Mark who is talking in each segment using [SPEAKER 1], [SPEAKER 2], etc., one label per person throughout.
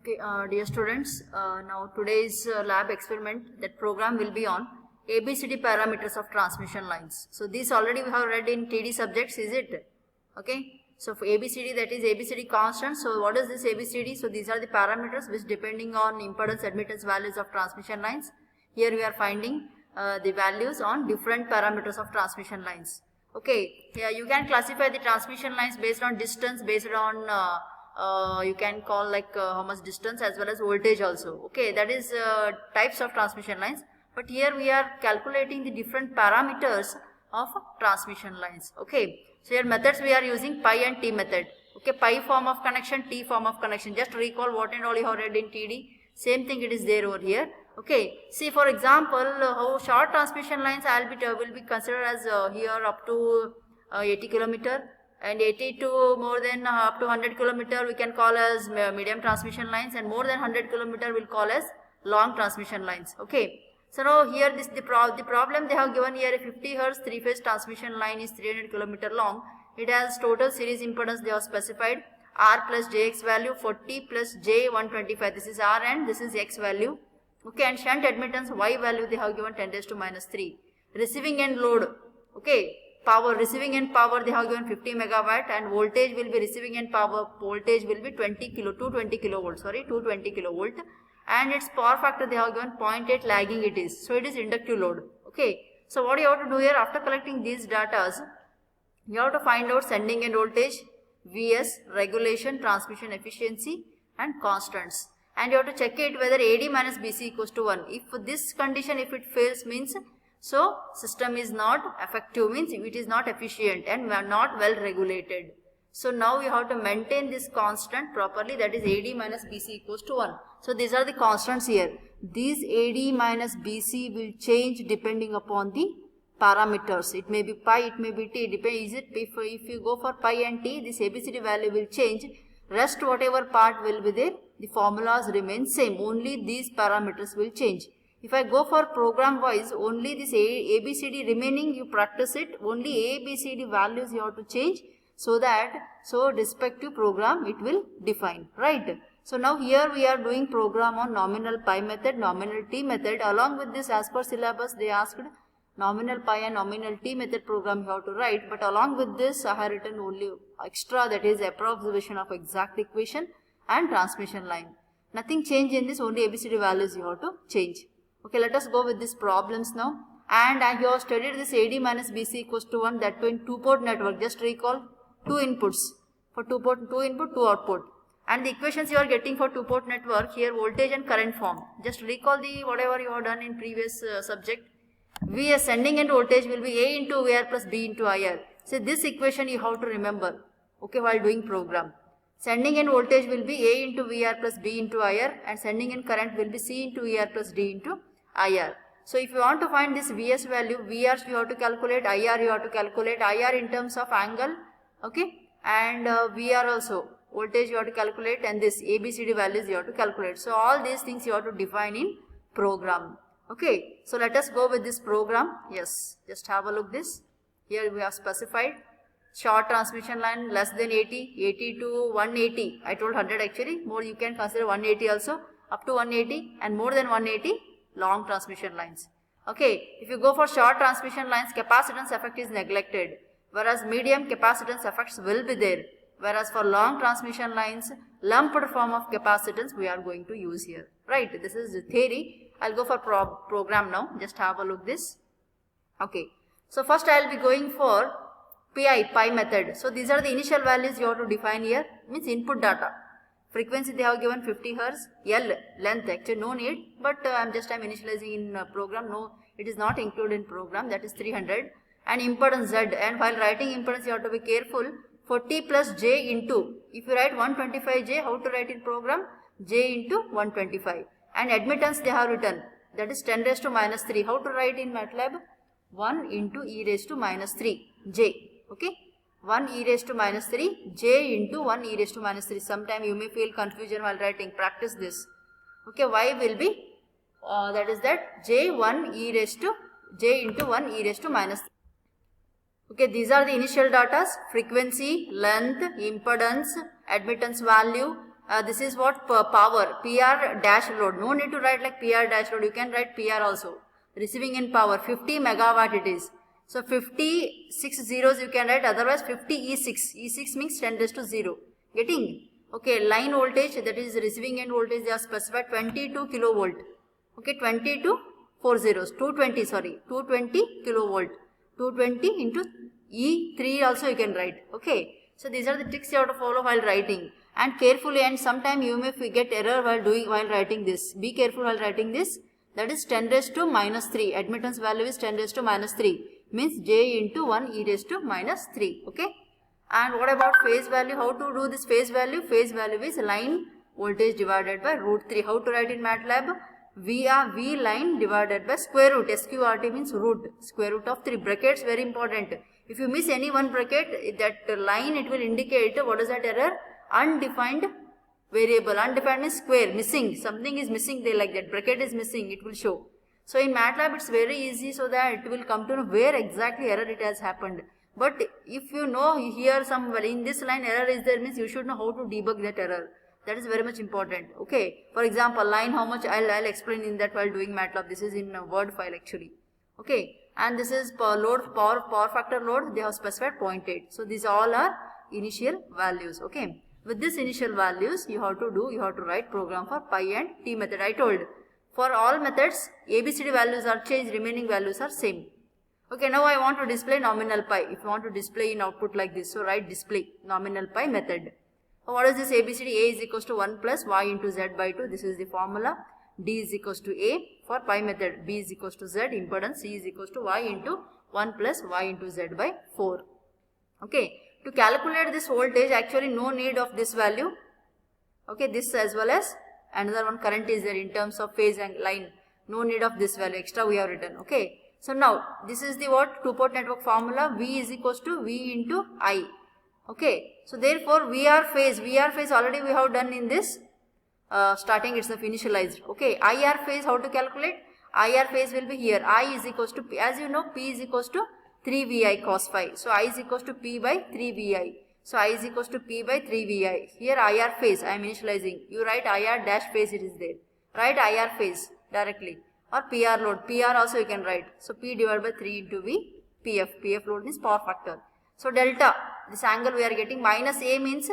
[SPEAKER 1] Okay, dear students, now today's lab experiment, that program will be on ABCD parameters of transmission lines. So this already we have read in TD subjects, is it? Okay, so for ABCD, that is ABCD constant. So what is this ABCD? So these are the parameters which depending on impedance admittance values of transmission lines. Here we are finding the values on different parameters of transmission lines. Okay, here you can classify the transmission lines based on distance, based on you can call like how much distance as well as voltage also. Okay, that is types of transmission lines. But here we are calculating the different parameters of transmission lines. Okay, so here methods we are using pi and T method. Okay, pi form of connection, T form of connection. Just recall what and all you have read in TD. Same thing it is there over here. Okay, see for example how short transmission lines will be considered as here up to 80 kilometer. And 80 to more than up to 100 kilometer we can call as medium transmission lines, and more than 100 kilometer will call as long transmission lines. Okay, so now here the problem they have given here, a 50 hertz 3-phase transmission line is 300 kilometer long. It has total series impedance they have specified R plus jx value 40 plus j 125. This is R and this is x value. Okay, and shunt admittance y value they have given 10 raised to minus 3. Receiving end load, okay, power, receiving end power they have given 50 megawatt, and voltage will be receiving end power voltage will be 220 kilovolt, sorry 220 kilovolt, and its power factor they have given 0.8 lagging it is, so it is inductive load. Okay, so what you have to do here, after collecting these datas, you have to find out sending end voltage, Vs, regulation, transmission efficiency and constants, and you have to check it whether AD minus BC equals to 1. If this condition, if it fails, means so system is not effective, means it is not efficient and not well regulated. So now you have to maintain this constant properly, that is AD minus BC equals to 1. So these are the constants here. These AD minus BC will change depending upon the parameters. It may be pi, it may be t. Depends. If you go for pi and t, this ABCD value will change. Rest whatever part will be there, the formulas remain same. Only these parameters will change. If I go for program wise, only this ABCD remaining you practice it, only ABCD values you have to change, so that respective program it will define, right? So now here we are doing program on nominal pi method, nominal t method. Along with this, as per syllabus they asked nominal pi and nominal t method program you have to write, but along with this I have written only extra, that is approximation of exact equation and transmission line. Nothing change in this, only ABCD values you have to change. Okay, let us go with these problems now. And you have studied this AD minus BC equals to 1, that too in 2-port network. Just recall 2 inputs. For 2 input, 2 output. And the equations you are getting for 2-port network, here voltage and current form. Just recall the whatever you have done in previous subject. Vs sending end voltage will be A into VR plus B into IR. So this equation you have to remember, okay, while doing program. Sending end voltage will be A into VR plus B into IR, and sending end current will be C into VR plus D into IR. So if you want to find this Vs value, VR you have to calculate, IR you have to calculate, IR in terms of angle, okay, and VR also, voltage you have to calculate, and this ABCD values you have to calculate. So all these things you have to define in program. Okay, so let us go with this program. Yes, just have a look this. Here we have specified short transmission line less than 80, 80 to 180. I told 100 actually, more you can consider 180 also, up to 180, and more than 180 long transmission lines. Okay, if you go for short transmission lines, capacitance effect is neglected, whereas medium capacitance effects will be there, whereas for long transmission lines, lumped form of capacitance we are going to use here, right? This is the theory. I'll go for program now. Just have a look this. Okay, so first I'll be going for pi method. So these are the initial values you have to define here, means input data. Frequency they have given 50 hertz, L length actually no need, but I'm initializing in program. No, it is not included in program, that is 300, and impedance Z. And while writing impedance you have to be careful. 40 plus j into, if you write 125j, how to write in program? J into 125. And admittance they have written, that is 10 raised to minus 3. How to write in MATLAB? 1 into e raised to minus 3 j. Okay, 1 e raised to minus 3 j into 1 e raised to minus 3. Sometime you may feel confusion while writing. Practice this. Okay, y will be that is that j 1 e raised to j into 1 e raised to minus 3. Okay, these are the initial datas: frequency, length, impedance, admittance value, this is what power, PR dash load. No need to write like PR dash load. You can write PR also. Receiving in power, 50 megawatt it is. So 56 zeros you can write, otherwise 50 E6. E6 means 10 raised to 0. Getting? Okay, line voltage, that is receiving end voltage, they are specified 22 kilovolt. Okay, 22 4 zeros, 220, sorry, 220 kilovolt. 220 into E3 also you can write. Okay, so these are the tricks you have to follow while writing. And carefully, and sometime you may get error while writing this. Be careful while writing this. That is 10 raised to minus 3. Admittance value is 10 raised to minus 3. Means J into 1 E raised to minus 3. Okay. And what about phase value? How to do this phase value? Phase value is line voltage divided by root 3. How to write in MATLAB? V line divided by square root. SQRT means root. Square root of 3. Brackets very important. If you miss any one bracket, that line it will indicate what is that error? Undefined variable. Undefined means square, missing. Something is missing there like that. Bracket is missing, it will show. So in MATLAB it's very easy, so that it will come to know where exactly error it has happened. But if you know here somewhere in this line error is there, means you should know how to debug that error. That is very much important. Okay. For example, line how much I'll explain in that while doing MATLAB. This is in a Word file actually. Okay. And this is power factor load. They have specified 0.8. So these all are initial values. Okay. With this initial values, you have to write program for pi and t method. I told for all methods ABCD values are changed, remaining values are same. Okay, now I want to display nominal pi. If you want to display in output like this, so write display nominal pi method. So what is this ABCD? A is equals to 1 plus y into z by 2. This is the formula. D is equals to A for pi method. B is equals to z. Impedance C is equals to y into 1 plus y into z by 4. Okay. To calculate this voltage, actually no need of this value. Okay, this as well as another one current is there in terms of phase and line. No need of this value, extra we have written. Okay. So now this is the what? Two-port network formula. V is equals to V into I. Okay. So therefore VR phase already we have done in this starting itself initialized. Okay. IR phase, how to calculate? IR phase will be here. I is equals to P. As you know, P is equals to 3 VI cos phi. So I is equals to P by 3 VI. So I is equals to P by 3 VI. Here IR phase I am initializing. You write IR dash phase, it is there. Write IR phase directly. Or PR load. PR also you can write. So P divided by 3 into V. PF. PF load means power factor. So delta. This angle we are getting. Minus A means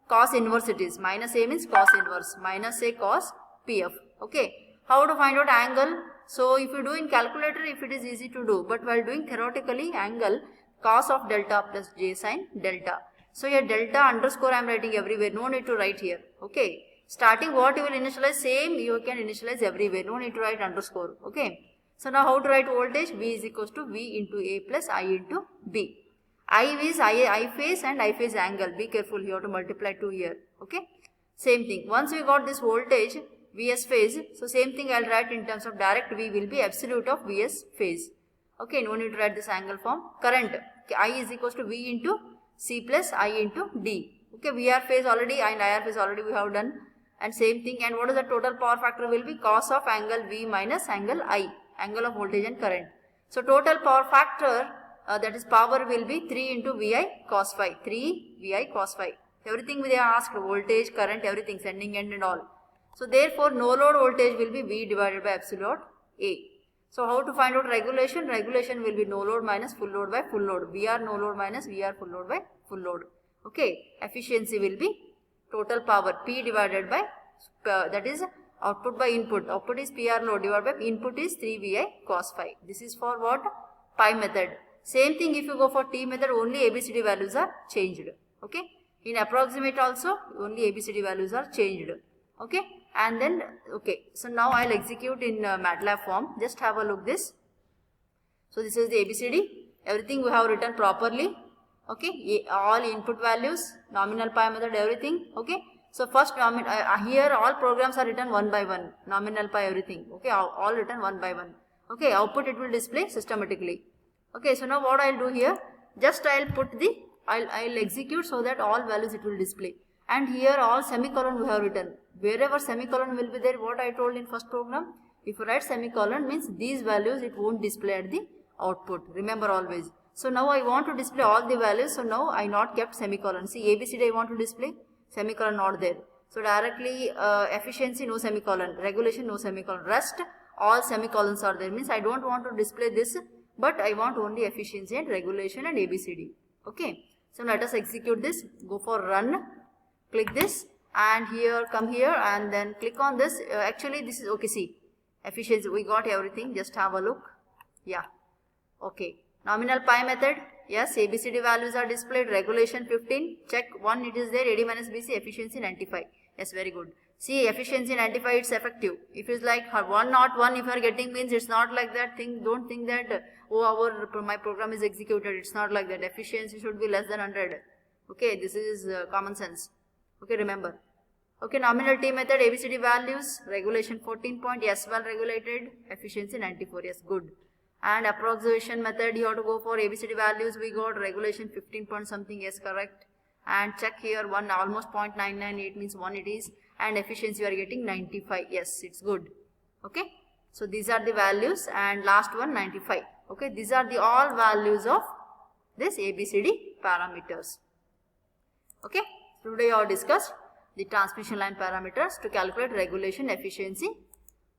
[SPEAKER 1] cos inverse it is. Minus A means cos inverse. Minus A cos PF. Okay. How to find out angle? So if you do in calculator, if it is easy to do, but while doing theoretically, angle cos of delta plus j sin delta. So here delta underscore I am writing everywhere, no need to write here. Okay. Starting what you will initialize, same you can initialize everywhere, no need to write underscore. Okay. So now how to write voltage? V is equals to V into A plus I into B. I is I phase and I phase angle. Be careful, you have to multiply 2 here. Okay. Same thing. Once we got this voltage, Vs phase, so same thing I will write in terms of direct V will be absolute of Vs phase. Okay, no need to write this angle form. Current, okay, I is equals to V into C plus I into D. Okay, VR phase already and IR phase already we have done. And same thing, and what is the total power factor will be? Cos of angle V minus angle I, angle of voltage and current. So total power factor, that is power will be 3 into Vi cos phi, 3 Vi cos phi. Everything they are asked, voltage, current, everything, sending end and all. So therefore no load voltage will be V divided by epsilon A. So how to find out regulation? Regulation will be no load minus full load by full load. VR no load minus VR full load by full load. Okay. Efficiency will be total power P divided by that is output by input. Output is PR load divided by input is 3 Vi cos phi. This is for what? Pi method. Same thing if you go for T method, only ABCD values are changed. Okay. In approximate also only ABCD values are changed. Okay. And then, okay, so now I'll execute in MATLAB form. Just have a look this. So this is the ABCD. Everything we have written properly. Okay, all input values, nominal pi method, everything. Okay, so first here all programs are written one by one. Nominal pi, everything. Okay, all written one by one. Okay, output it will display systematically. Okay, so now what I'll do here? Just I'll put the I'll execute so that all values it will display. And here all semicolon we have written. Wherever semicolon will be there, what I told in first program, if you write semicolon means these values it won't display at the output. Remember always. So now I want to display all the values. So now I not kept semicolon. See ABCD I want to display, semicolon not there. So directly efficiency no semicolon, regulation no semicolon, rest all semicolons are there, means I don't want to display this, but I want only efficiency and regulation and ABCD. Okay, so let us execute this. Go for run, click this, and here come here and then click on this. Actually this is okay. See, efficiency, we got everything. Just have a look. Yeah, okay. Nominal pi method, yes, ABCD values are displayed. Regulation 15, check 1 it is there. AD minus BC, efficiency 95. Yes, very good. See, efficiency 95, it's effective. If it's like 1 not 1, if you are getting, means it's not like that thing. Don't think that, oh, my program is executed. It's not like that. Efficiency should be less than 100. Okay, this is common sense. Okay, remember. Okay, nominal T method, ABCD values, regulation 14 point, yes, well regulated, efficiency 94, yes, good. And approximation method, you have to go for ABCD values, we got regulation 15 point something, yes, correct. And check here, 1 almost 0.998 means 1 it is, and efficiency you are getting 95, yes, it's good. Okay, so these are the values, and last one 95. Okay, these are the all values of this ABCD parameters. Okay, today I have discussed the transmission line parameters to calculate regulation, efficiency.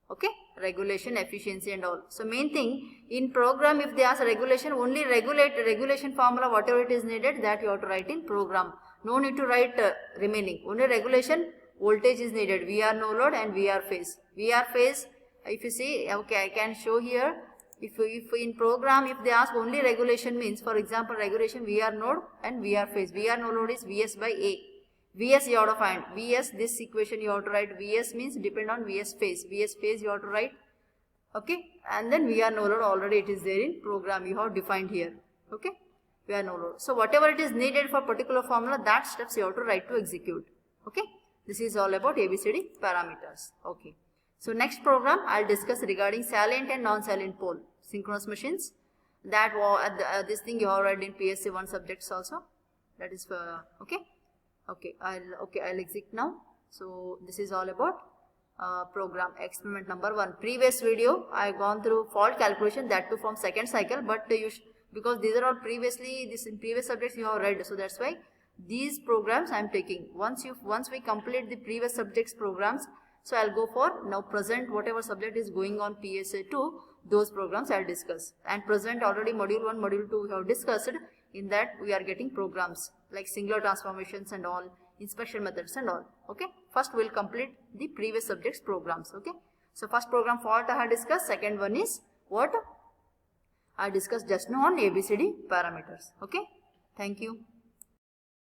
[SPEAKER 1] Okay, regulation, efficiency and all. So main thing in program, if they ask regulation, only regulation formula whatever it is needed, that you have to write in program. No need to write remaining. Only regulation, voltage is needed, VR no load and VR phase. VR phase, if you see, okay, I can show here. If in program, if they ask only regulation, means for example regulation VR node and VR phase. VR no load is Vs by A. Vs you have to find. Vs, this equation you have to write. Vs means depend on Vs phase. Vs phase you have to write. Okay. And then VR no load already it is there in program. You have defined here. Okay. VR no load. So whatever it is needed for particular formula, that steps you have to write to execute. Okay. This is all about ABCD parameters. Okay. So next program I will discuss regarding salient and non-salient pole synchronous machines. That this thing you have read in PSC 1 subjects also. That is for okay. Okay, I'll exit now. So this is all about program experiment number 1. Previous video I gone through fault calculation, that too from second cycle, but because these are all previously in previous subjects you have read, so that's why these programs I am taking. Once we complete the previous subjects programs, so I'll go for now present whatever subject is going on PSA 2, those programs I'll discuss. And present already module 1, module 2 we have discussed. In that we are getting programs like singular transformations and all, inspection methods and all. Okay, first we'll complete the previous subjects programs. Okay, so first program fault I have discussed, second one is what I discussed just now on ABCD parameters. Okay, thank you.